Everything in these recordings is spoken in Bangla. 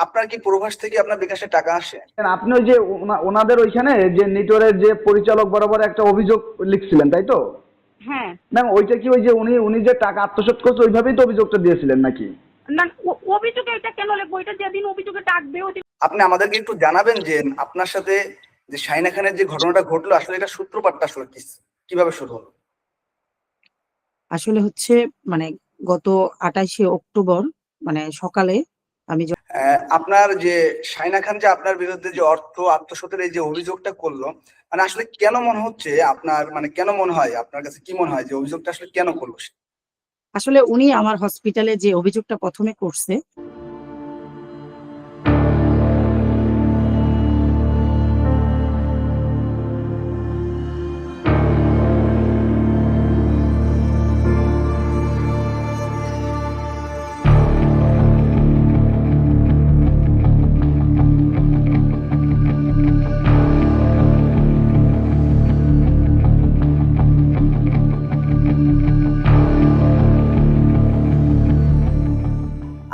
আপনার কি প্রবাস থেকে আপনার বিকাশে টাকা আসে? আপনি ওই যে ওনাদের ওইখানে যে নিটোরের যে পরিচালক বরাবর একটা অভিযোগ লিখছিলেন, তাই তো? হ্যাঁ। ম্যাম, ওইটা কি ওই যে উনি উনি যে টাকা আত্মসাৎ করছে ওইভাবেই তো অভিযোগটা দিয়েছিলেন নাকি? না, অভিযোগে এটা কেন লিখবো? এটা যেদিন অভিযোগে ডাকবে ওদিন। আপনি আমাদেরকে একটু জানাবেন যে আপনার সাথে যে শাহিনা খানের যে ঘটনাটা ঘটলো আসলে এটা সূত্রপাতটা আসলে কিভাবে শুরু হলো? আসলে হচ্ছে মানে গত 28শে অক্টোবর মানে সকালে আমি আপনার যে শাহিনা খান যে আপনার বিরুদ্ধে যে অর্থ আত্মসাতের এই যে অভিযোগটা করলো, মানে আসলে কেন মনে হচ্ছে আপনার, মানে কেন মনে হয় আপনার কাছে, কি মনে হয় যে অভিযোগটা আসলে কেন করলো সে? আসলে উনি আমার হসপিটালে যে অভিযোগটা প্রথমে করছে,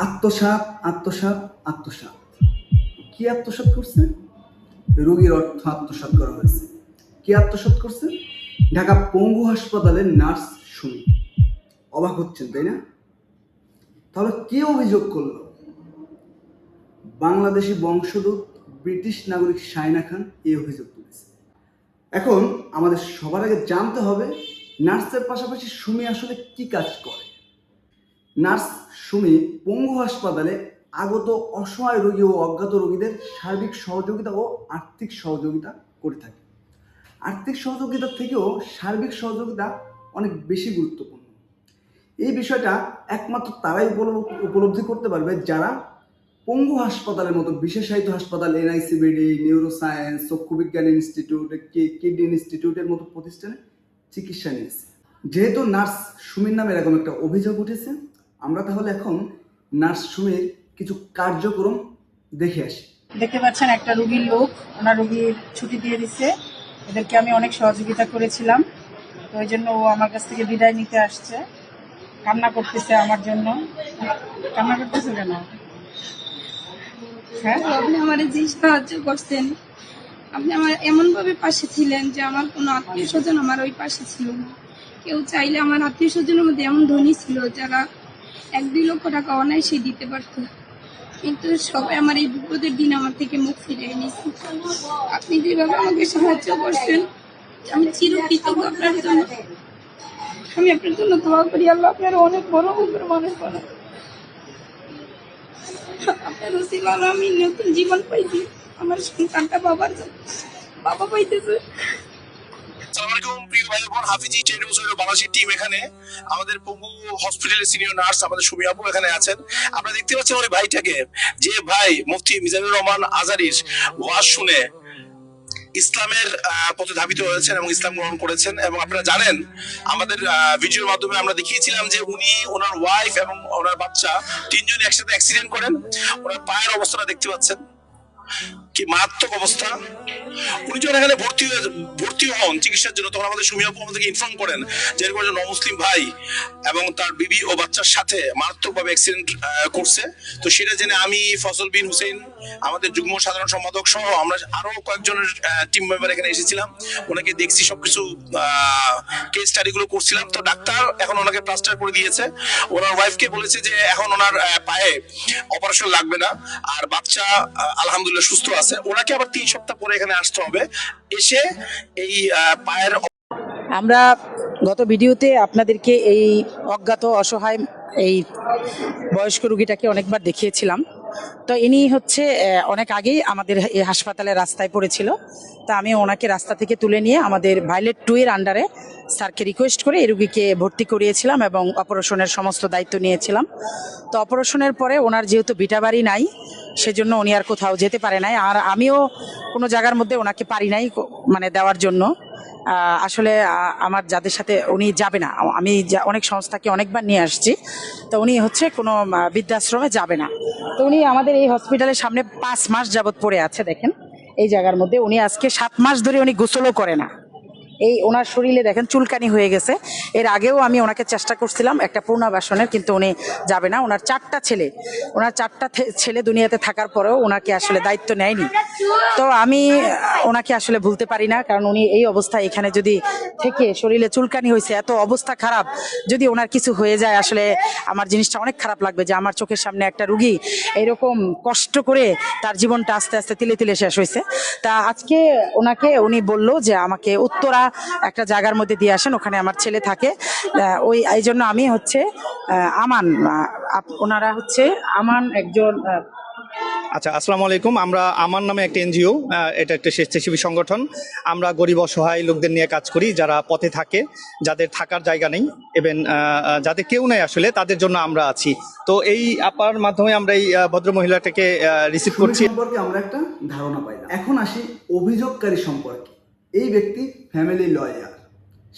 আত্মসাৎ আত্মসাৎ আত্মসাৎ। কি আত্মসাৎ করছে? রোগীর অর্থ আত্মসাৎ করা হয়েছে। কি আত্মসাৎ করছে? ঢাকা পঙ্গু হাসপাতালের নার্স সুমি। অবাক হচ্ছেন, তাই না? তাহলে কে অভিযোগ করলো? বাংলাদেশি বংশোদ্ভূত ব্রিটিশ নাগরিক শাহিনা খান এই অভিযোগ তুলেছে। এখন আমাদের সবার আগে জানতে হবে নার্সের পাশাপাশি সুমি আসলে কি কাজ করে। নার্স সুমি পঙ্গু হাসপাতালে আগত অসহায় রোগী ও অজ্ঞাত রোগীদের সার্বিক সহযোগিতা ও আর্থিক সহযোগিতা করে থাকে। আর্থিক সহযোগিতার থেকেও সার্বিক সহযোগিতা অনেক বেশি গুরুত্বপূর্ণ। এই বিষয়টা একমাত্র তারাই উপলব্ধি করতে পারবে যারা পঙ্গু হাসপাতালের মতো বিশেষায়িত হাসপাতাল, এনআইসিবিডি, নিউরোসায়েন্স, চক্ষুবিজ্ঞান ইনস্টিটিউট, কিডনি ইনস্টিটিউটের মতো প্রতিষ্ঠানে চিকিৎসা নিয়েছে। যেহেতু নার্স সুমির নামে এরকম একটা অভিযোগ উঠেছে, আমরা তাহলে এখন নার্স সুমির কিছু কার্যক্রম দেখে আসি। দেখতে পাচ্ছেন একটা রোগীর লোক, ওনার রোগীর ছুটি দিয়ে দিচ্ছে। এদেরকে আমি অনেক সহযোগিতা করেছিলাম, তো ওই জন্য ও আমার কাছ থেকে বিদায় নিতে আসছে। কান্না করতেছে আমার জন্য। কান্না করতেছে কেন? হ্যাঁ, আপনি আমার যে সাহায্য করছেন, আপনি আমার এমন ভাবে পাশে ছিলেন যে আমার কোনো আত্মীয় স্বজন আমার ওই পাশে ছিল না। কেউ চাইলে আমার আত্মীয় স্বজনের মধ্যে এমন ধনী ছিল যারা 1-2 লক্ষ টাকা অনায়াসে দিতে পারতো, কিন্তু সবাই আমার এই বিপদের দিন আমার থেকে মুখ ফিরিয়ে নিয়েছে। আপনি যেভাবে আমাকে সাহায্য করছেন আমি চিরকৃতজ্ঞ আপনার জন্য। আমি আপনার জন্য দোয়া করি, আল্লাহ আপনার অনেক বড় উপর মানুষ বানায়। আপনার উসিলায় আমি নতুন জীবন পাইছি। আমার সন্তানটা বাবা পাইতেছে। হাফিজি বাংলাদেশের টিম এখানে আমাদের পঙ্গু হসপিটালের সিনিয়র নার্স আমাদের সুমি আপু এখানে আছেন। আমরা দেখতে পাচ্ছি আমার ভাইটাকে, যে ভাই মুফতি মিজানুর রহমান আজারির ওয়াজ শুনে ইসলামের পথে ধাবিত হয়েছেন এবং ইসলাম গ্রহণ করেছেন। এবং আপনারা জানেন আমাদের ভিডিওর মাধ্যমে আমরা দেখিয়েছিলাম যে উনি, ওনার ওয়াইফ এবং ওনার বাচ্চা 3 জন একসাথে অ্যাক্সিডেন্ট করেন। ওনার পায়ের অবস্থাটা দেখতে পাচ্ছেন, কি মারাত্মক অবস্থা। উনি যখন এখানে ভর্তি হন চিকিৎসার জন্য, তখন আমাদের সুমি আপু আমাদেরকে ইনফর্ম করেন যে এরকম একজন অমুসলিম ভাই এবং তার বিবি ও বাচ্চার সাথে মারাত্মকভাবে অ্যাক্সিডেন্ট করছে। তো সেটা জেনে আমি, ফজল বিন হুসেন, আমাদের যুগ্ম সাধারণ সম্পাদক সহ আমরা আরো কয়েকজনের টিম মেম্বার এখানে এসেছিলাম। ওনাকে দেখছি, সবকিছু কেস স্টাডি গুলো করছিলাম। তো ডাক্তার এখন ওনাকে প্লাস্টার করে দিয়েছে। ওনার ওয়াইফকে বলেছে যে এখন ওনার পায়ে অপারেশন লাগবে না, আর বাচ্চা আলহামদুলিল্লাহ সুস্থ আছে। ওনাকে আবার 3 সপ্তাহ পরে এখানে আসতে হবে, এসে এই পায়ের। আমরা গত ভিডিওতে আপনাদেরকে এই অজ্ঞাত অসহায় এই বয়স্ক রোগীটাকে অনেকবার দেখিয়েছিলাম। তো ইনি হচ্ছে অনেক আগেই আমাদের এই হাসপাতালের রাস্তায় পড়েছিল। তা আমি ওনাকে রাস্তা থেকে তুলে নিয়ে আমাদের ভাইলেট 2 এর আন্ডারে স্যারকে রিকোয়েস্ট করে এই রোগীকে ভর্তি করিয়েছিলাম এবং অপারেশনের সমস্ত দায়িত্ব নিয়েছিলাম। তো অপারেশনের পরে ওনার যেহেতু ভিটা বাড়ি নাই, সেজন্য উনি আর কোথাও যেতে পারে নাই, আর আমিও কোনো জায়গার মধ্যে ওনাকে পারি নাই মানে দেওয়ার জন্য। আসলে আমার যাদের সাথে উনি যাবে না, আমি অনেক সংস্থাকে অনেকবার নিয়ে আসছি, তো উনি হচ্ছে কোনো বৃদ্ধাশ্রমে যাবে না। তো উনি আমাদের এই হসপিটালের সামনে 5 মাস যাবৎ পড়ে আছে। দেখেন এই জায়গার মধ্যে উনি আজকে 7 মাস ধরে উনি গোসলও করে না, এই ওনার শরীরে দেখেন চুলকানি হয়ে গেছে। এর আগেও আমি ওনাকে চেষ্টা করছিলাম একটা পুনর্বাসনের, কিন্তু উনি যাবে না। ওনার 4টা ছেলে দুনিয়াতে থাকার পরেও ওনাকে আসলে দায়িত্ব নেয়নি। তো আমি ওনাকে আসলে ভুলতে পারি না, কারণ উনি এই অবস্থায় এখানে যদি থেকে শরীরে চুলকানি হয়েছে, এত অবস্থা খারাপ, যদি ওনার কিছু হয়ে যায় আসলে আমার জিনিসটা অনেক খারাপ লাগবে যে আমার চোখের সামনে একটা রুগী এরকম কষ্ট করে তার জীবনটা আস্তে আস্তে তিলে তিলে শেষ হয়েছে। তা আজকে উনি বলল যে আমাকে উত্তরা একটা জায়গার মধ্যে দিয়ে আসেন, ওখানে আমার ছেলে থাকে। এই জন্য আমি হচ্ছে আমান, ওনারা হচ্ছে আমান একজন। আচ্ছা, আসসালামু আলাইকুম। আমরা আমার নামে একটা এনজিও, এটা একটা স্বেচ্ছাসেবী সংগঠন। আমরা গরিব অসহায় লোকদের নিয়ে কাজ করি, যারা পথে থাকে, যাদের থাকার জায়গা নেই, এবং যাদের কেউ নেই আসলে, তাদের জন্য আমরা আছি। তো এই আপার মাধ্যমে আমরা এই ভদ্র মহিলাটাকে রিসিভ করছি। সম্পর্কে আমরা একটা ধারণা পাইলাম। এখন আসি অভিযোগকারী সম্পর্কে। এই ব্যক্তি ফ্যামিলি লয়ার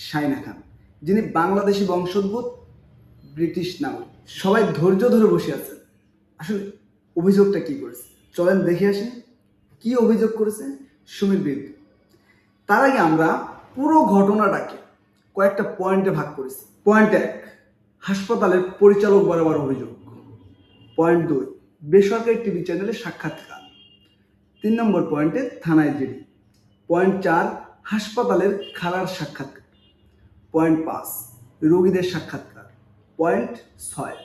শাইনা খান, যিনি বাংলাদেশি বংশোদ্ভূত, ব্রিটিশ নাগরিক। সবাই ধৈর্য ধরে বসে আছেন। আসলে অভিযোগটা কি করেছে চলেন দেখে আসি কি অভিযোগ করেছে সুমির বিরুদ্ধে। তার আগে আমরা পুরো ঘটনাটাকে কয়েকটা পয়েন্টে ভাগ করেছি। পয়েন্ট 1, হাসপাতালের পরিচালক বরাবর অভিযোগ। পয়েন্ট 2, বেসরকারি টিভি চ্যানেলে সাক্ষাৎকার। 3 নম্বর পয়েন্টে থানায় জিডি। পয়েন্ট 4, হাসপাতালের খালার সাক্ষাৎকার। পয়েন্ট 5, রোগীদের সাক্ষাৎকার। পয়েন্ট 6,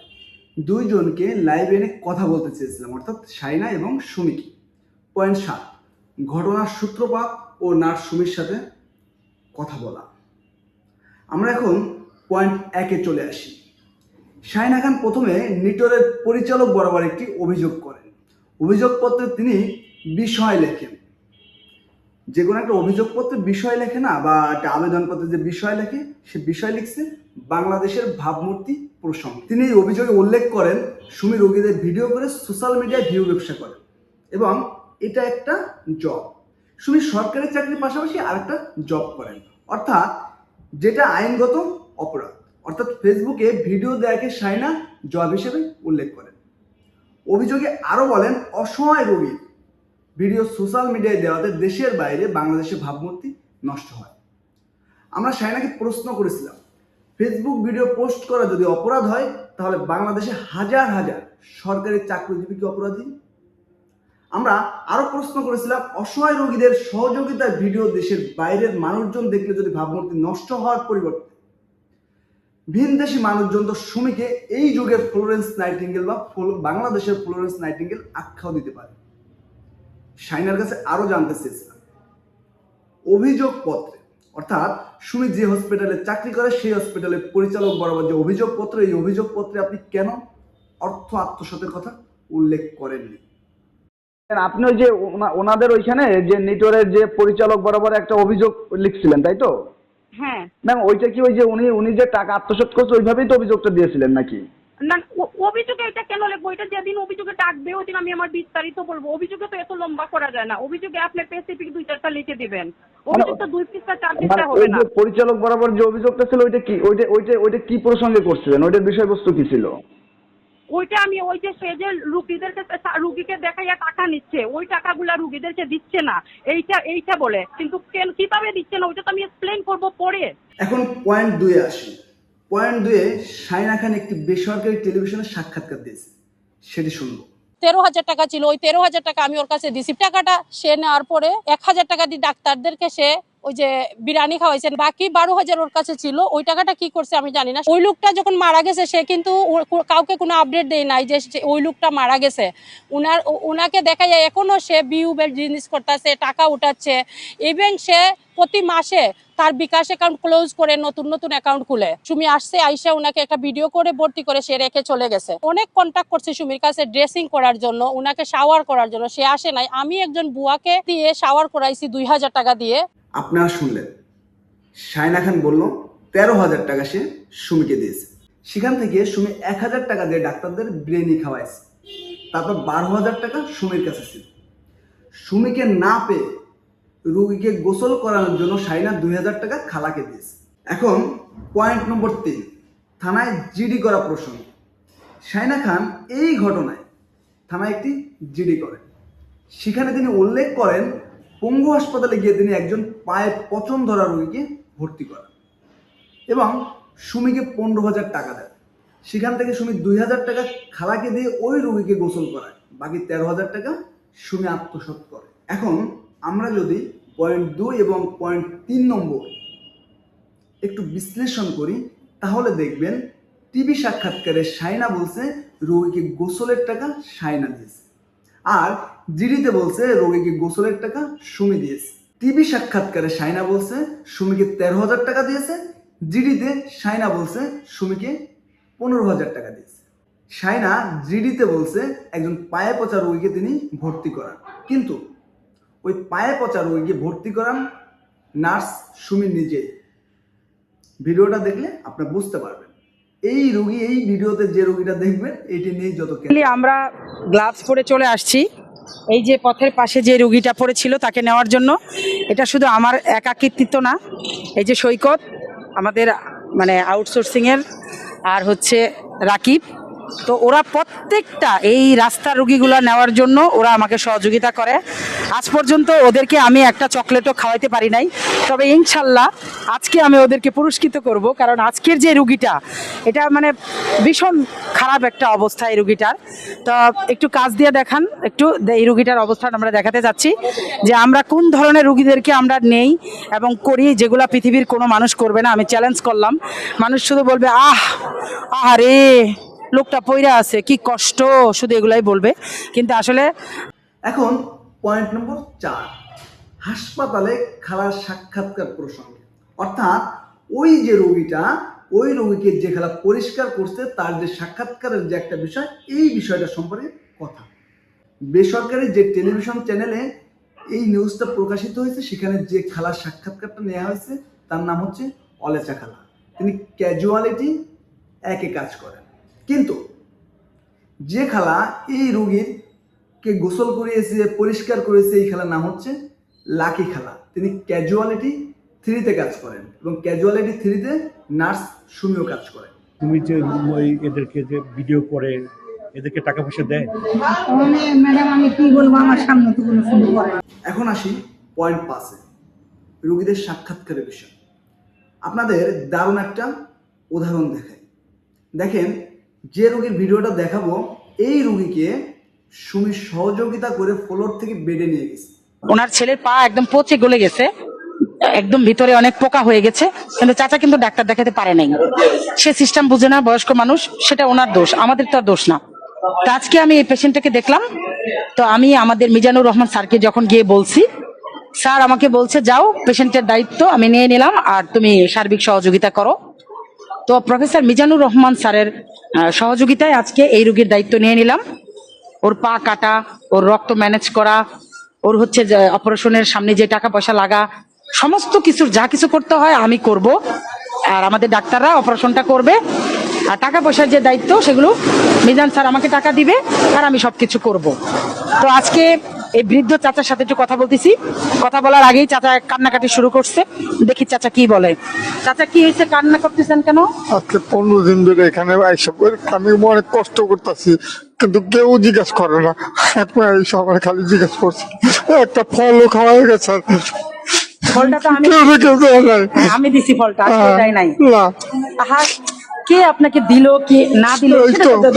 2 জনকে লাইভে এনে কথা বলতে চেয়েছিলাম, অর্থাৎ শাইনা এবং সুমিকে। পয়েন্ট 7, ঘটনার সূত্রপাত ও নার্স সুমির সাথে কথা বলা। আমরা এখন পয়েন্ট 1-এ চলে আসি। শাইনা খান প্রথমে নিটোরের পরিচালক বরাবর একটি অভিযোগ করেন। অভিযোগপত্রে তিনি বিষয় লেখেন। যে কোনো একটা অভিযোগপত্রে বিষয় লেখে না, বা একটা আবেদনপত্রে যে বিষয় লেখে, সে বিষয় লিখছে বাংলাদেশের ভাবমূর্তি প্রসঙ্গ। তিনি এই অভিযোগে উল্লেখ করেন সুমি রোগীদের ভিডিও করে সোশ্যাল মিডিয়ায় ভিউ ব্যবসা করেন এবং এটা একটা জব। সুমি সরকারি চাকরির পাশাপাশি আরেকটা জব করেন, অর্থাৎ যেটা আইনগত অপরাধ। অর্থাৎ ফেসবুকে ভিডিও দেয়াকে শাইনা জব হিসেবে উল্লেখ করেন। অভিযোগে আরো বলেন অসহায় রোগীর ভিডিও সোশ্যাল মিডিয়ায় দেওয়াতে দেশের বাইরে বাংলাদেশের ভাবমূর্তি নষ্ট হয়। আমরা শাইনাকে প্রশ্ন করেছিলাম, ফেসবুক ভিডিও পোস্ট করা যদি অপরাধ হয়, তাহলে বাংলাদেশে হাজার হাজার সরকারি চাকরিজীবী কি অপরাধী? আমরা আরো প্রশ্ন করেছিলাম, অসহায় রোগীদের সহযোগিতার ভিডিও দেশের বাইরের মানুষজন দেখলে যদি ভাবমূর্তি নষ্ট হওয়ার পরিবর্তে ভিনদেশি মানুষজন তো সুমিকে এই যুগের ফ্লোরেন্স নাইটিঙ্গেল বা বাংলাদেশের ফ্লোরেন্স নাইটিঙ্গেল আখ্যাও দিতে পারে। শাইনার কাছে আরো জানতে চেয়েছিলাম, অভিযোগপত্রে, অর্থাৎ সুমি যে হসপিটালে চাকরি করে সেই হসপিটালের পরিচালক বরাবর যে অভিযোগপত্র, এই অভিযোগপত্রে আপনি কেন অর্থ আত্মসাতের কথা উল্লেখ করেননি? আপনি ওই যে ওনাদের ওইখানে যে নিটোরের যে পরিচালক বরাবর একটা অভিযোগ লিখছিলেন, তাই তো? হ্যাঁ ম্যাম, ওইটা কি ওই যে উনি যে টাকা আত্মসাৎ করছে ওইভাবেই তো অভিযোগটা দিয়েছিলেন নাকি? না, অভিযোগে এটা কেন লিখবো? এটা যেদিন অভিযোগে ডাকবে ওই দিন আমি আমার বিস্তারিত বলবো। অভিযোগে তো এত লম্বা করা যায় না। অভিযোগে আপনি স্পেসিফিক 2-4টা লিখে দিবেন। অভিযোগ তো 2 পৃষ্ঠা 4 পৃষ্ঠা হবে না। পরিচালক বরাবর যে অভিযোগটা ছিল ওইটা কি, ওইটা কি প্রসঙ্গে করছিলেন? ওইটার বিষয়বস্তু কি ছিল? ওইটা আমি ওই যে সে যে রুগীকে দেখাইয়া টাকা নিচ্ছে, ওই টাকাগুলা রুগীদেরকে দিচ্ছে না, এইটা বলে। কিন্তু কিভাবে দিচ্ছে না ওইটা তো আমি এক্সপ্লেইন করবো পরে। এখন পয়েন্ট 2-এ আসি। পয়েন্ট 2-এ শাইনা খান একটি বেসরকারি টেলিভিশনে সাক্ষাৎকার দিয়েছে, সেটি শুনবো। 13,000 টাকা ছিল, ওই 13,000 টাকা আমি ওর কাছে দিছি। টাকাটা সে নেওয়ার পরে 1,000 টাকা দিয়ে ডাক্তারদেরকে সে ওই যে বিরিয়ানি খাওয়াইছেন, বাকি 12,000 ওর কাছে ছিল। ওই টাকাটা কি করছে আমি জানি না। ওই লোকটা যখন মারা গেছে সে কিন্তু কাউকে কোনো আপডেট দেয় নাই যে ওই লোকটা মারা গেছে। ওনাকে দেখা যায় এখনো সে জিনিস করতেছে, টাকা উঠাচ্ছে। ইভেন সে প্রতি মাসে তার বিকাশ অ্যাকাউন্ট ক্লোজ করে নতুন নতুন অ্যাকাউন্ট খুলে। সুমি আসছে, আইসা ওনাকে একটা ভিডিও করে ভর্তি করে সে রেখে চলে গেছে। অনেক কন্ট্যাক্ট করছে সুমির কাছে ড্রেসিং করার জন্য, ওনাকে শাওয়ার করার জন্য, সে আসে নাই। আমি একজন বুয়াকে দিয়ে শাওয়ার করাইছি 2,000 টাকা দিয়ে। আপনারা শুনলেন, শাইনা খান বলল 13,000 টাকা সে সুমিকে দিয়েছে। সেখান থেকে সুমি 1,000 টাকা দিয়ে ডাক্তারদের বিরিয়ানি খাওয়াইছে। তারপর 12,000 টাকা সুমির কাছে ছিল। সুমিকে না পেয়ে রুগীকে গোসল করানোর জন্য শাইনা 2,000 টাকা খালাকে দিয়েছে। এখন পয়েন্ট নম্বর 3, থানায় জিডি করা প্রসঙ্গ। শাইনা খান এই ঘটনায় থানায় একটি জিডি করেন। সেখানে তিনি উল্লেখ করেন পঙ্গু হাসপাতালে গিয়ে তিনি একজন পায়ে পচন ধরা রোগীকে ভর্তি করা এবং সুমিকে 15,000 টাকা দেয়। সেখান থেকে সুমি 2,000 টাকা খালাকে দিয়ে ওই রোগীকে গোসল করায়, বাকি 13,000 টাকা সুমি আত্মসাৎ করে। এখন আমরা যদি পয়েন্ট 2 এবং পয়েন্ট 3 নম্বর একটু বিশ্লেষণ করি তাহলে দেখবেন টিভি সাক্ষাৎকারে শাইনা বলছে রোগীকে গোসলের টাকা শাইনা দিয়েছে, আর জিডিতে বলছে রোগীকে গোসলের টাকা সুমি দিয়েছে। টিভি সাক্ষাৎকারে শাইনা বলছে সুমিকে 13,000 টাকা দিয়েছে, জিডিতে শাইনা বলছে সুমিকে 15,000 টাকা দিয়েছে। শাইনা জিডিতে বলছে একজন পায়ে পচা রোগীকে তিনি ভর্তি করান, কিন্তু ওই পায়ে পচা রোগীকে ভর্তি করান নার্স সুমি নিজেই। ভিডিওটা দেখলে আপনি বুঝতে পারবেন এই রোগী, এই ভিডিওতে যে রোগীটা দেখবেন এটি নিয়ে যত আমরা গ্লাভস পরে চলে আসছি এই যে পথের পাশে যে রোগীটা পড়েছিল তাকে নেওয়ার জন্য। এটা শুধু আমার একাকিত্ব না, এই যে সৈকত আমাদের মানে আউটসোর্সিংয়ের আর হচ্ছে রাকিব, তো ওরা প্রত্যেকটা এই রাস্তার রুগীগুলো নেওয়ার জন্য ওরা আমাকে সহযোগিতা করে। আজ পর্যন্ত ওদেরকে আমি একটা চকলেটও খাওয়াইতে পারি নাই, তবে ইনশাল্লাহ আজকে আমি ওদেরকে পুরস্কৃত করব, কারণ আজকের যে রুগীটা এটা মানে ভীষণ খারাপ একটা অবস্থা এই রুগীটার। তো একটু কাজ দিয়ে দেখান, একটু এই রুগীটার অবস্থান আমরা দেখাতে যাচ্ছি যে আমরা কোন ধরনের রুগীদেরকে আমরা নেই এবং করি যেগুলা পৃথিবীর কোনো মানুষ করবে না। আমি চ্যালেঞ্জ করলাম, মানুষ শুধু বলবে আহারে লোকটা পইরা আছে, কি কষ্ট, শুধু এগুলাই বলবে, কিন্তু আসলে। এখন পয়েন্ট নম্বর 4, হাসপাতালে খালার সাক্ষাৎকার প্রসঙ্গে, অর্থাৎ ওই যে রোগীটা ওই রোগীকে যে খালা পরিষ্কার করছে তার যে সাক্ষাৎকারের যে একটা বিষয়, এই বিষয়টা সম্পর্কে কথা। বেসরকারি যে টেলিভিশন চ্যানেলে এই নিউজটা প্রকাশিত হয়েছে সেখানে যে খালার সাক্ষাৎকারটা নেওয়া হয়েছে তার নাম হচ্ছে অলেচা খালা। তিনি ক্যাজুয়ালিটি একে কাজ করেন, কিন্তু যে খালা এই রোগীরকে গোসল করিয়েছে পরিষ্কার করেছে এই খালার নাম হচ্ছে লাকি খালা। তিনি ক্যাজুয়ালিটি 3-তে কাজ করেন এবং ক্যাজুয়ালিটি 3-তে নার্স সুমিও কাজ করেন। তুমি যে এদেরকে যে ভিডিও করে এদেরকে টাকা পয়সা দেয়? ম্যাডাম আমি কি বলবো, আমার সামনে তো কোনো ফোন করে। এখন আসি পয়েন্ট 5-এ, রোগীদের সাক্ষাৎকারের বিষয়। আপনাদের দারুণ একটা উদাহরণ দেখাই। দেখেন, যে রোগীর ভিডিওটা দেখাবো এই রোগীকে সুমি সহযোগিতা করে ফ্লোর থেকে বেডে নিয়ে গেছে। ওনার ছেলের পা একদম পচে গলে গেছে, একদম ভিতরে অনেক পোকা হয়ে গেছে, কিন্তু চাচা কিন্তু ডাক্তার দেখাতে পারে নাই। সে সিস্টেম বুঝে না, বয়স্ক মানুষ, সেটা ওনার দোষ, আমাদের তো আর দোষ না। তো আজকে আমি এই পেশেন্টটাকে দেখলাম, তো আমি আমাদের মিজানুর রহমান স্যারকে যখন গিয়ে বলছি, স্যার আমাকে বলছে যাও পেশেন্টের দায়িত্ব আমি নিয়ে নিলাম আর তুমি সার্বিক সহযোগিতা করো। তো প্রফেসর মিজানুর রহমান স্যারের সহযোগিতায় আজকে এই রোগীর দায়িত্ব নিয়ে নিলাম। ওর পা কাটা, ওর রক্ত ম্যানেজ করা, ওর হচ্ছে যে অপারেশনের সামনে যে টাকা পয়সা লাগা, সমস্ত কিছুর যা কিছু করতে হয় আমি করব, আর আমাদের ডাক্তাররা অপারেশনটা করবে, আর টাকা পয়সার যে দায়িত্ব সেগুলো মিজান স্যার আমাকে টাকা দিবে আর আমি সবকিছু করব। তো আজকে এই বৃদ্ধ চাচার সাথে একটু কথা বলতেছি। কথা বলার আগেই চাচা কান্নাকাটি শুরু করছে, দেখি চাচা কি বলে। চাচা কি হয়েছে, কান্না করতেছেন কেন? আজকে 15 দিন ধরে এখানে আমি অনেক কষ্ট করতেছি, কিন্তু কেউ জিজ্ঞেস করে না। এখন এই সবাই খালি জিজ্ঞেস করছে, একটা ফলও খাওয়া হয়ে গেছে। ফলটা তো আমি দিছি, ফলটা দেয় নাই। কে আপনাকে দিল কি না দিল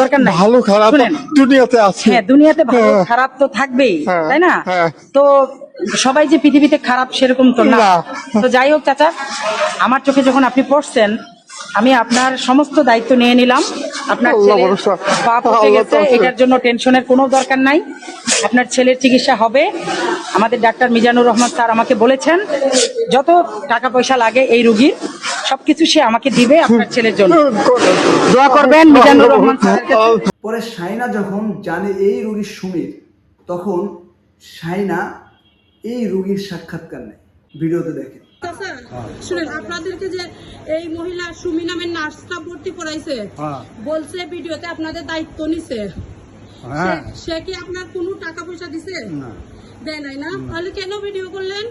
দরকার নাই, ভালো খারাপ দুনিয়াতে আছে। হ্যাঁ, দুনিয়াতে ভালো খারাপ তো থাকবেই, তাই না? তো সবাই যে পৃথিবীতে খারাপ সেরকম তো না। তো যাই হোক চাচা, আমার চোখে যখন আপনি পড়ছেন আমি আপনার সমস্ত দায়িত্ব নিয়ে নিলাম। আপনার ছেলে পা পচে গেছে, এটার জন্য টেনশনের কোনো দরকার নাই। আপনার ছেলের চিকিৎসা হবে। আমাদের ডাক্তার মিজানুর রহমান স্যার আমাকে বলেছেন যত টাকা পয়সা লাগে এই রোগীর সবকিছু সে আমাকে দিবে আপনার ছেলের জন্য। দোয়া করবেন মিজানুর রহমান স্যারের কাছে। পরে শাইনা যখন জানে এই রোগীর সুমির, তখন শাইনা এই রোগীর সাক্ষাৎকার নেয়, ভিডিওতে দেখেন। শুনেন, আপনাদেরকে যে এই মহিলা সুমি নামের নার্সটা ভর্তি করাইছে, বলছে ভিডিওতে আপনাদের দায়িত্ব নিছে, সে কি আপনার কোনো টাকা পয়সা দিছে? দেয় নাই না? তাহলে কেন ভিডিও করলেন?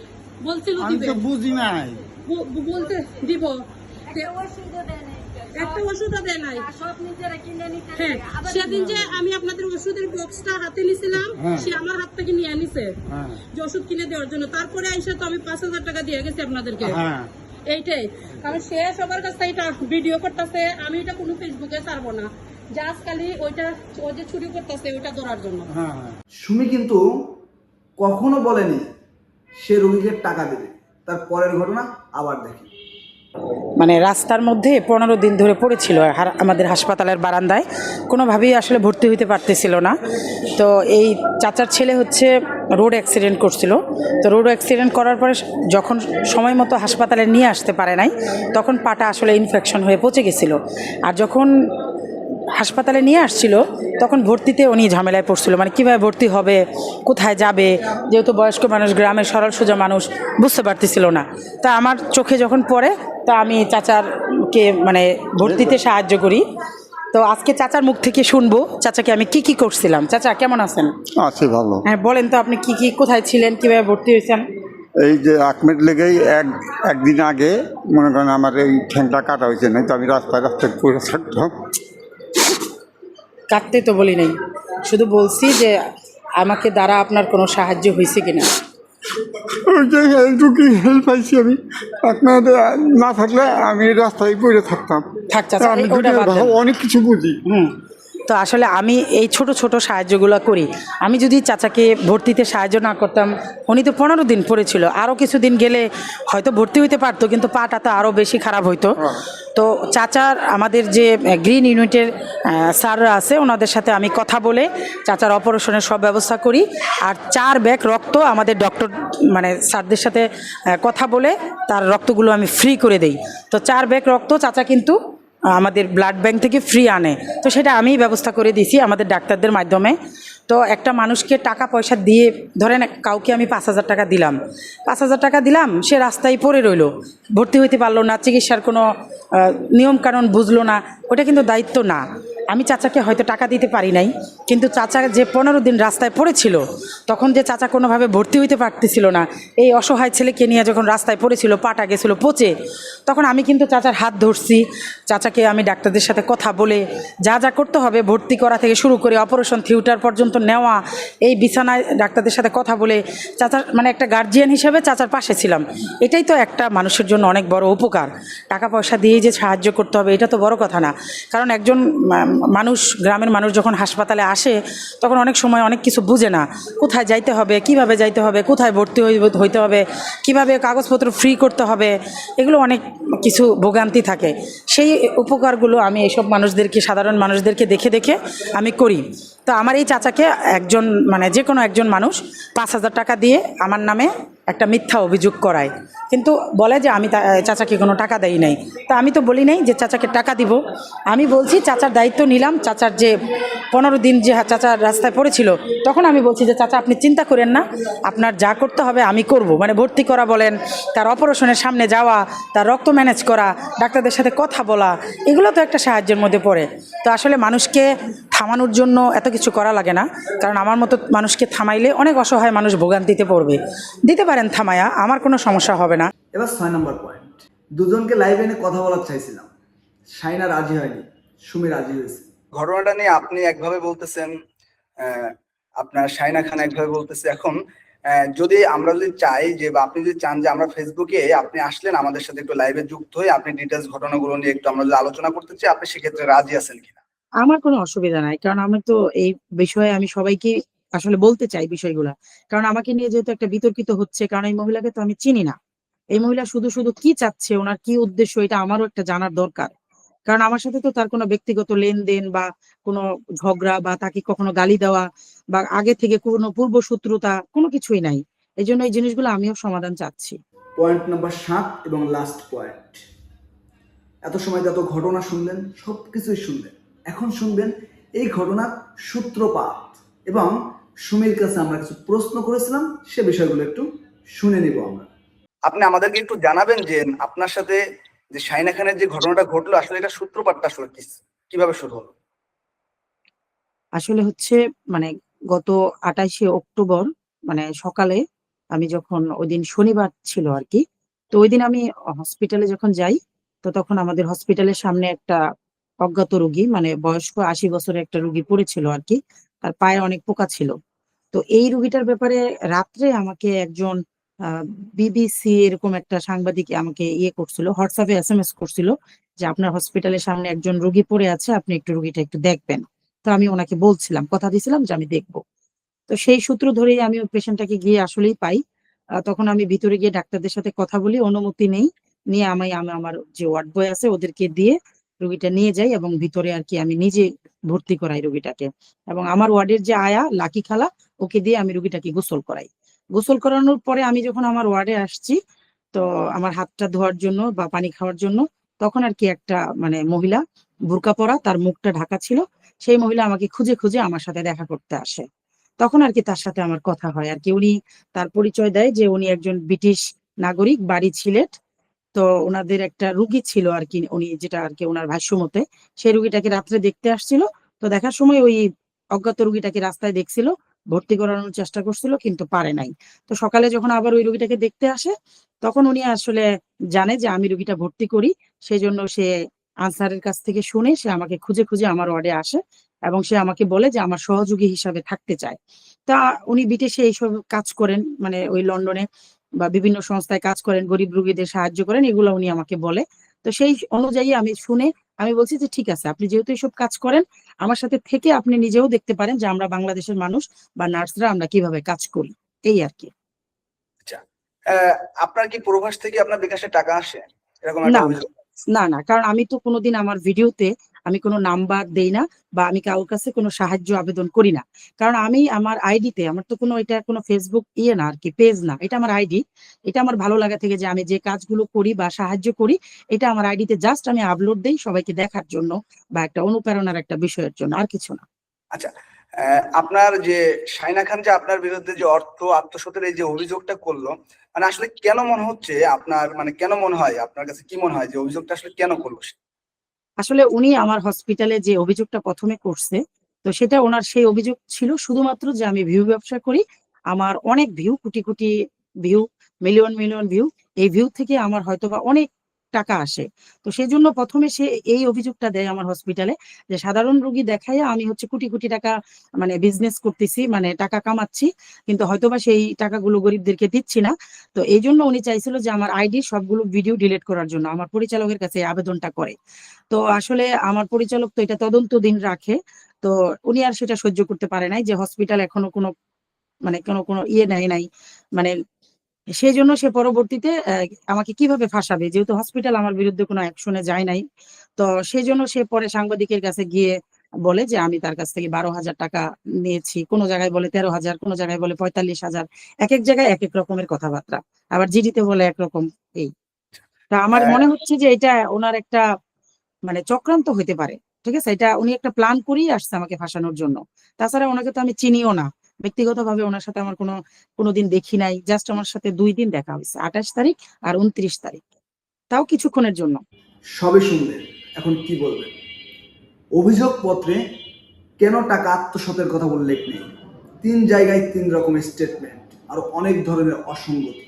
বলছিল দিবে, বুঝি নাই, বলতে দিব, একটা ওষুধও দেয় নাই। হ্যাঁ, সেদিন যে আমি আপনাদের ওষুধের বক্সটা হাতে নিছিলাম, সে আমার হাত থেকে নিয়ে নিছে যে ওষুধ কিনে দেওয়ার জন্য। তারপরে আইসা তো আমি 5,000 টাকা দিয়ে গেছি আপনাদেরকে। এইটাই, কারণ সে সবার কাছ থেকে এটা ভিডিও করতেছে, আমি এটা কোনো ফেসবুকে ছাড়বো না, জাস্ট খালি ওইটা ও যে চুরি করতেছে ওইটা ধরার জন্য। সুমি কিন্তু কখনো বলেনি সে রোগীকে টাকা দেবে। তার পরের ঘটনা আবার দেখি। মানে রাস্তার মধ্যে 15 দিন ধরে পড়েছিল আমাদের হাসপাতালের বারান্দায়, কোনোভাবেই আসলে ভর্তি হইতে পারতেছিল না। তো এই চাচার ছেলে হচ্ছে রোড অ্যাক্সিডেন্ট করছিল। তো রোড অ্যাক্সিডেন্ট করার পরে যখন সময় মতো হাসপাতালে নিয়ে আসতে পারে নাই, তখন পাটা আসলে ইনফেকশন হয়ে পচে গেছিল। আর যখন হাসপাতালে নিয়ে আসছিল তখন ভর্তিতে উনি ঝামেলায় পড়ছিল, মানে কীভাবে ভর্তি হবে, কোথায় যাবে, যেহেতু বয়স্ক মানুষ, গ্রামের সরল সোজা মানুষ, বুঝতে পারতেছিল না। তা আমার চোখে যখন পড়ে, তা আমি চাচারকে মানে ভর্তিতে সাহায্য করি। তো আজকে চাচার মুখ থেকে শুনবো চাচাকে আমি কি কি করছিলাম। চাচা কেমন আছেন? আছি ভালো। হ্যাঁ বলেন তো, আপনি কি কোথায় ছিলেন, কিভাবে ভর্তি হয়েছেন? এই যে আহমেদ লেগেই একদিন আগে মনে করেন আমার এই ঠ্যাংটা কাটা হয়েছে, নাই তো আমি রাস্তায় পড়ে থাকতাম। কাটতে তো বলি নাই, শুধু বলছি যে আমাকে দ্বারা আপনার কোনো সাহায্য হয়েছে কিনা। ওই যে এইটুকু হেল্প পাইছি আমি, আপনাদের না থাকলে আমি রাস্তায় পড়ে থাকতাম। থাক চাচা, আমি ওটা বাদ দেন। অনেক কিছু বুঝি। তো আসলে আমি এই ছোট ছোট সাহায্যগুলো করি। আমি যদি চাচাকে ভর্তিতে সাহায্য না করতাম, উনি তো 15 দিন পড়েছিল, আরও কিছুদিন গেলে হয়তো ভর্তি হইতে পারতো, কিন্তু পাটা তো আরও বেশি খারাপ হইতো। তো চাচার আমাদের যে গ্রিন ইউনিটের স্যাররা আছে, ওনাদের সাথে আমি কথা বলে চাচার অপারেশনের সব ব্যবস্থা করি। আর 4 ব্যাগ রক্ত আমাদের ডক্টর মানে স্যারদের সাথে কথা বলে তার রক্তগুলো আমি ফ্রি করে দেই। তো 4 ব্যাগ রক্ত চাচা কিন্তু আমাদের ব্লাড ব্যাংক থেকে ফ্রি আনে। তো সেটা আমিই ব্যবস্থা করে দিয়েছি আমাদের ডাক্তারদের মাধ্যমে। তো একটা মানুষকে টাকা পয়সা দিয়ে, ধরেন কাউকে আমি 5,000 টাকা দিলাম, 5,000 টাকা দিলাম, সে রাস্তায় পড়ে রইলো, ভর্তি হইতে পারলো না, চিকিৎসার কোনো নিয়মকানুন বুঝলো না, ওটা কিন্তু দায়িত্ব না। আমি চাচাকে হয়তো টাকা দিতে পারি নাই, কিন্তু চাচা যে 15 দিন রাস্তায় পড়েছিল, তখন যে চাচা কোনোভাবে ভর্তি হইতে পারতেছিল না, এই অসহায় ছেলেকে নিয়ে যখন রাস্তায় পড়েছিল, পাটা গেছিলো পচে, তখন আমি কিন্তু চাচার হাত ধরছি। চাচাকে আমি ডাক্তারদের সাথে কথা বলে যা যা করতে হবে, ভর্তি করা থেকে শুরু করে অপারেশন থিয়েটার পর্যন্ত নেওয়া, এই বিছানায় ডাক্তারদের সাথে কথা বলে চাচার মানে একটা গার্জিয়ান হিসেবে চাচার পাশে ছিলাম। এটাই তো একটা মানুষের জন্য অনেক বড় উপকার। টাকা পয়সা দিয়ে যে সাহায্য করতে হবে এটা তো বড় কথা না। কারণ একজন মানুষ, গ্রামের মানুষ যখন হাসপাতালে আসে, তখন অনেক সময় অনেক কিছু বুঝে না, কোথায় যাইতে হবে, কিভাবে যাইতে হবে, কোথায় ভর্তি হইতে হবে, কিভাবে কাগজপত্র ফ্রি করতে হবে, এগুলো অনেক কিছু ভোগান্তি থাকে। সেই উপকারগুলো আমি এইসব মানুষদেরকে, সাধারণ মানুষদেরকে দেখে দেখে আমি করি। তো আমার এই চাচাকে একজন মানে যে কোনো একজন মানুষ 5,000 টাকা দিয়ে আমার নামে একটা মিথ্যা অভিযোগ করায়, কিন্তু বলে যে আমি চাচাকে কোনো টাকা দেই নাই। তা আমি তো বলি নাই যে চাচাকে টাকা দিব, আমি বলছি চাচার দায়িত্ব নিলাম। চাচার যে 15 দিন যে চাচার রাস্তায় পড়েছিল, তখন আমি বলছি যে চাচা আপনি চিন্তা করেন না, আপনার যা করতে হবে আমি করব। মানে ভর্তি করা বলেন, তার অপারেশনের সামনে যাওয়া, তার রক্ত ম্যানেজ করা, ডাক্তারদের সাথে কথা বলা, এগুলো তো একটা সাহায্যের মধ্যে পড়ে। তো আসলে মানুষকে থামানোর জন্য এত কিছু করা লাগে না, কারণ আমার মতো মানুষকে থামাইলে অনেক অসহায় মানুষ ভোগান্তিতে পড়বে। দিতে পারেন থামায়া, আমার কোনো সমস্যা হবে না। এবার 6 নম্বর পয়েন্ট, দুজনকে লাইভে এনে কথা বলার চাইছিলাম, শাইনা রাজি হয়নি, সুমি রাজি হয়েছে। ঘটনাটা নিয়ে আপনি একভাবে বলতেছেন, আপনার শাইনা খান একভাবে বলতেছে। এখন যদি আমরা যদি চাই যে, বা আপনি যদি চান যে আমরা ফেসবুকে আপনি আসলেন আমাদের সাথে একটু লাইভে যুক্ত হয়ে আপনি ডিটেলস ঘটনাগুলো নিয়ে একটু আমরা যদি আলোচনা করতে চাই, আপনি সেক্ষেত্রে রাজি আছেন কিনা? আমার কোনো অসুবিধা নাই, কারণ আমি তো এই বিষয়ে আমি সবাইকে আসলে বলতে চাই বিষয়গুলা। কারণ আমাকে নিয়ে যেহেতু একটা বিতর্কিত হচ্ছে, কারণ এই মহিলাকে তো আমি চিনি না। এই মহিলা শুধু শুধু কি চাচ্ছে, ওনার কি উদ্দেশ্য, এটা আমারও একটা জানার দরকার। কারণ আমার সাথে তো তার কোনো ব্যক্তিগত লেনদেন বা কোনো ঝগড়া বা তাকে কখনো গালি দেওয়া বা আগে থেকে কোনো পূর্ব শত্রুতা কোনো কিছুই নাই। এই জন্য এই জিনিসগুলো আমিও সমাধান চাচ্ছি। পয়েন্ট নাম্বার 7 এবং লাস্ট পয়েন্ট। এত সময় যত ঘটনা শুনলেন, সব কিছুই শুনলেন, এখন শুনবেন এই ঘটনার সূত্রপাত। এবং সুমির কাছে আমরা কিছু প্রশ্ন করেছিলাম, সে বিষয়গুলো একটু শুনে নিব আমরা। আপনি আমাদেরকে একটু জানাবেন যে আপনার সাথে যে শাইনা খানের যে ঘটনাটা ঘটলো, আসলে এটা সূত্রপাতটা আসলে কিভাবে শুরু হলো? আসলে হচ্ছে মানে গত 28শে অক্টোবর মানে সকালে, আমি যখন ওই দিন শনিবার ছিল আর কি, তো ওই দিন আমি হসপিটালে যখন যাই, তো তখন আমাদের হসপিটালের সামনে একটা অজ্ঞাত রোগী, মানে বয়স্ক 80 বছরের একটা রোগী পড়েছিল আর কি, তার পায়ে অনেক পোকা ছিল। তো এই রোগীটার ব্যাপারে রাত্রে আমাকে একজন বিবিসি এরকম একটা সাংবাদিক আমাকে ইয়ে করছিল, হোয়াটসঅ্যাপে SMS করছিল যে আপনার হসপিটালের সামনে একজন রোগী পড়ে আছে, আপনি একটু রোগীটা একটু দেখবেন। তো আমি ওনাকে বলছিলাম, কথা দিয়েছিলাম যে আমি দেখবো। তো সেই সূত্র ধরেই আমি ওই পেশেন্টটাকে গিয়ে আসলেই পাই। তখন আমি ভিতরে গিয়ে ডাক্তারদের সাথে কথা বলি, অনুমতি নেই, নিয়ে আমি আমার যে ওয়ার্ড বয় আছে ওদেরকে দিয়ে রোগীটা নিয়ে যাই এবং ভিতরে আর কি আমি নিজে ভর্তি করাই রোগীটাকে। এবং আমার ওয়ার্ডের যে আয়া লাকি খালা, ওকে দিয়ে আমি রোগীটাকে গোসল করাই। গোসল করানোর পরে আমি যখন আমার ওয়ার্ডে আসছি, তো আমার হাতটা ধোয়ার জন্য বা পানি খাওয়ার জন্য, তখন আর কি একটা মানে মহিলা, বোরকা পরা, তার মুখটা ঢাকা ছিল, সেই মহিলা আমাকে খুঁজে খুঁজে আমার সাথে দেখা করতে আসে। তখন আর কি তার সাথে আমার কথা হয় আর কি। উনি তার পরিচয় দেয় যে উনি একজন ব্রিটিশ নাগরিক, বাড়ি সিলেট। তো ওনাদের একটা রুগী ছিল আর কি, উনি যেটা আর কি ওনার ভাষ্য মতে সেই রুগীটাকে রাত্রে দেখতে আসছিল। তো দেখার সময় ওই অজ্ঞাত রুগীটাকে রাস্তায় দেখছিল, ভর্তি করানোর চেষ্টা করছিল কিন্তু পারে নাই। তো সকালে যখন আবার ওই রুগীটাকে দেখতে আসে, তখন উনি আসলে জানে যে আমি রুগীটা ভর্তি করি, সেই জন্য সে আনসারের কাছ থেকে শুনে সে আমাকে খুঁজে খুঁজে আমার ওয়ার্ডে আসে এবং সে আমাকে বলে যে আমার সহযোগী হিসাবে থাকতে চায়। তা উনি বিদেশে এইসব কাজ করেন, মানে ওই লন্ডনে বা বিভিন্ন সংস্থায় কাজ করেন, গরিব রোগীদের সাহায্য করেন, এগুলো উনি আমাকে বলে। তো সেই অনুযায়ী আমি শুনে আমি বলছি যে ঠিক আছে, আপনি যেহেতু এইসব কাজ করেন, আমার সাথে থেকে আপনি নিজেও দেখতে পারেন যে আমরা বাংলাদেশের মানুষ বা নার্সরা আমরা কিভাবে কাজ করি, এই আর কি। আচ্ছা, আপনার কি প্রবাস থেকে আপনার বিকাশে টাকা আসে এরকম না একটা অভিযোগ? না না, কারণ আমি তো কোনোদিন আমার ভিডিওতে আমি কোনো নাম্বার দেই না বা আমি কারোর কাছে কোনো সাহায্য আবেদন করি না। কারণ আমি আমার আইডিতে, আমার তো কোনো এটা কোনো ফেসবুক ইয়ে না আর কি, পেজ না, এটা আমার আইডি। এটা আমার ভালো লাগা থেকে যে আমি যে কাজগুলো করি বা সাহায্য করি, এটা আমার আইডিতে জাস্ট আমি আপলোড দেই সবাইকে দেখার জন্য বা একটা অনুপ্রেরণার একটা বিষয়ের জন্য, আর কিছু না। আচ্ছা, আপনার যে শাইনা খান যে আপনার বিরুদ্ধে যে অর্থ আত্মসাতের এই যে অভিযোগটা করলো, মানে আসলে কেন মনে হচ্ছে আপনার, মানে কেন মনে হয় আপনার কাছে, কি মনে হয় যে অভিযোগটা আসলে কেন করলো সে? আসলে উনি আমার হসপিটালে যে অভিযোগটা প্রথমে করছে, তো সেটা ওনার সেই অভিযোগ ছিল শুধুমাত্র যে আমি ভিউ ব্যবসা করি, আমার অনেক view, crore crore view, million million view, এই ভিউ থেকে আমার হয়তোবা অনেক টাকা আসে। তো সেই জন্য প্রথমে সে এই অভিযোগটা দেয় আমার হসপিটালে, যে সাধারণ রোগী দেখাইয়া আমি হচ্ছে কোটি কোটি টাকা মানে বিজনেস করতেছি, মানে টাকা কামাচ্ছি, কিন্তু হয়তোবা সেই টাকাগুলো গরিবদেরকে দিচ্ছি না। তো এই জন্য উনি চাইছিল যে আমার আইডি সবগুলো ভিডিও ডিলিট করার জন্য আমার পরিচালকের কাছে এই আবেদনটা করে। তো আসলে আমার পরিচালক তো এটা তদন্ত দিন রাখে। তো উনি আর সেটা সহ্য করতে পারে নাই যে হসপিটাল এখনো কোনো মানে কোনো ইয়ে নেয় নাই, মানে সেই জন্য সে পরবর্তীতে আমাকে কিভাবে ফাঁসাবে, যেহেতু হসপিটাল আমার বিরুদ্ধে কোনো অ্যাকশনে যায় নাই। তো সেই জন্য সে পরে সাংবাদিকের কাছে গিয়ে বলে যে আমি তার কাছ থেকে 12,000 টাকা নিয়েছি, কোনো জায়গায় বলে 13,000, কোনো জায়গায় বলে 45,000, এক এক জায়গায় এক এক রকমের কথাবার্তা, আবার জিডিতে বলে একরকম। এই তা আমার আহ, মনে হচ্ছে যে এটা ওনার একটা মানে চক্রান্ত হইতে পারে। ঠিক আছে, এটা উনি একটা প্ল্যান করেই আসছে আমাকে ফাঁসানোর জন্য। তাছাড়া ওনাকে তো আমি চিনিও না ব্যক্তিগতভাবে, ওনার সাথে আমার কোনোদিন দেখি নাই, জাস্ট আমার সাথে 2 দিন দেখা হয়েছে, 28 তারিখ আর 29 তারিখ, তাও কিছুক্ষণের জন্য। সবে শুনলেন, এখন কি বলবেন? অভিযোগপত্রে কেন টাকা আত্মসাতের কথা উল্লেখ নেই, 3 জায়গায় 3 রকমের স্টেটমেন্ট, আর অনেক ধরনের অসঙ্গতি।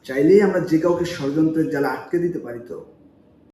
চাইলেই আমরা যে কাউকে ষড়যন্ত্রের জালে আটকে দিতে পারি তো?